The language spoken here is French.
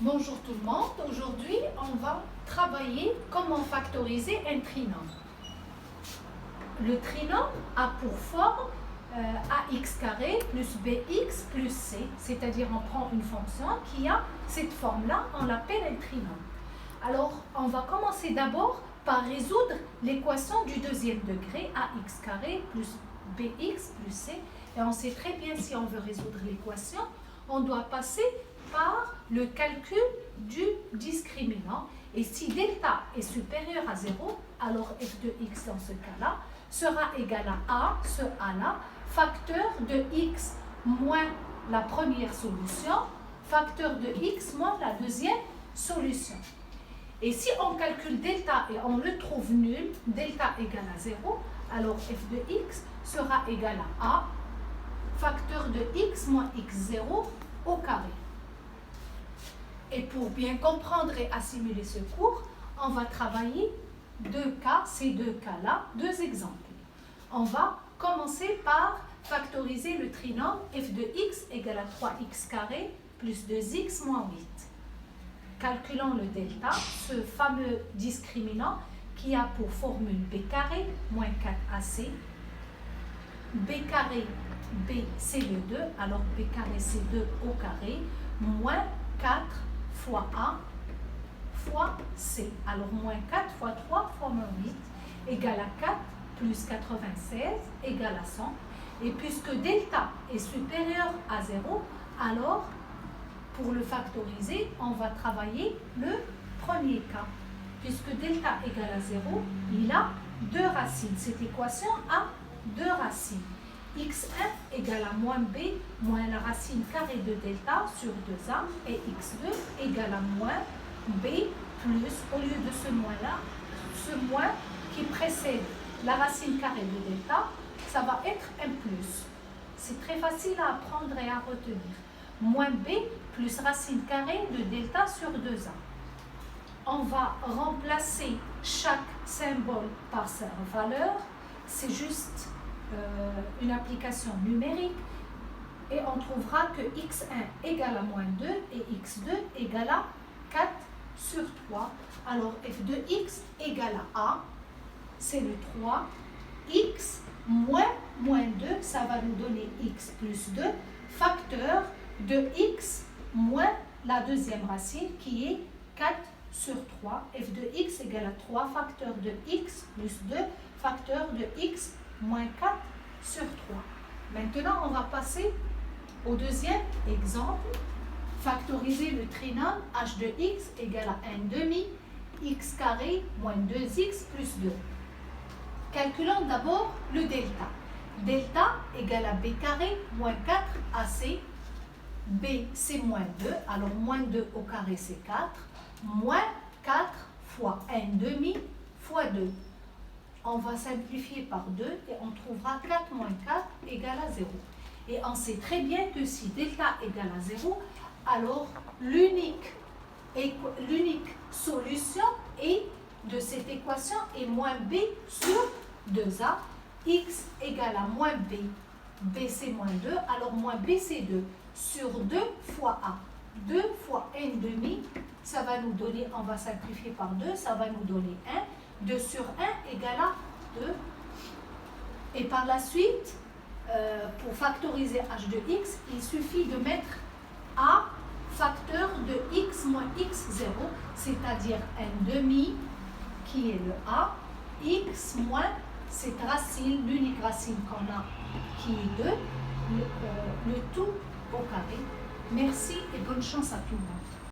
Bonjour tout le monde, aujourd'hui on va travailler comment factoriser un trinôme. Le trinôme a pour forme ax carré plus bx plus c, c'est-à-dire on prend une fonction qui a cette forme-là, on l'appelle un trinôme. Alors on va commencer d'abord par résoudre l'équation du deuxième degré ax carré plus bx plus c, et on sait très bien si on veut résoudre l'équation, on doit passer par le calcul du discriminant. Et si delta est supérieur à 0, alors f de x dans ce cas-là sera égal à a, ce a-là, facteur de x moins la première solution, facteur de x moins la deuxième solution. Et si on calcule delta et on le trouve nul, delta égale à 0, alors f de x sera égal à a, facteur de x moins x0 au carré. Et pour bien comprendre et assimiler ce cours, on va travailler deux cas, ces deux cas-là, deux exemples. On va commencer par factoriser le trinôme f de x égale à 3x carré plus 2x moins 8. Calculons le delta, ce fameux discriminant qui a pour formule b carré moins 4ac. B carré, b c'est le 2, alors b carré c'est 2 au carré, moins 4 fois A fois C. Alors moins 4 fois 3 fois moins 8 égale à 4 plus 96 égale à 100. Et puisque delta est supérieur à 0, alors pour le factoriser, on va travailler le premier cas. Puisque delta égale à 0, il a deux racines. Cette équation a deux racines. x1 égale à moins b moins la racine carrée de delta sur 2a et x2 égale à moins b plus, au lieu de ce moins-là, ce moins qui précède la racine carrée de delta, ça va être un plus. C'est très facile à apprendre et à retenir. Moins b plus racine carrée de delta sur 2a. On va remplacer chaque symbole par sa valeur. C'est juste une application numérique et on trouvera que x1 égale à moins 2 et x2 égale à 4 sur 3. Alors f de x égale à a, c'est le 3, x moins 2, ça va nous donner x plus 2, facteur de x moins la deuxième racine qui est 4 sur 3. f de x égale à 3, facteur de x plus 2, facteur de x moins 4 sur 3. Maintenant, on va passer au deuxième exemple. Factoriser le trinôme h de x égale à 1 demi x carré moins 2x plus 2. Calculons d'abord le delta. Delta égale à b carré moins 4ac. b c'est moins 2, alors moins 2 au carré c'est 4. Moins 4 fois 1 demi fois 2. On va simplifier par 2 et on trouvera 4 moins 4 égale à 0. Et on sait très bien que si delta égale à 0, alors l'unique solution de cette équation est moins b sur 2a, x égale à moins b. b c'est moins 2, alors moins b c'est 2 sur 2 fois a. 2 fois 1 demi, ça va nous donner, on va simplifier par 2, ça va nous donner 1. 2 sur 1 égale à 2. Et par la suite, pour factoriser h de x, il suffit de mettre a facteur de x moins x0, c'est-à-dire 1 demi qui est le a, x moins cette racine, l'unique racine qu'on a qui est 2, le tout au carré. Merci et bonne chance à tout le monde.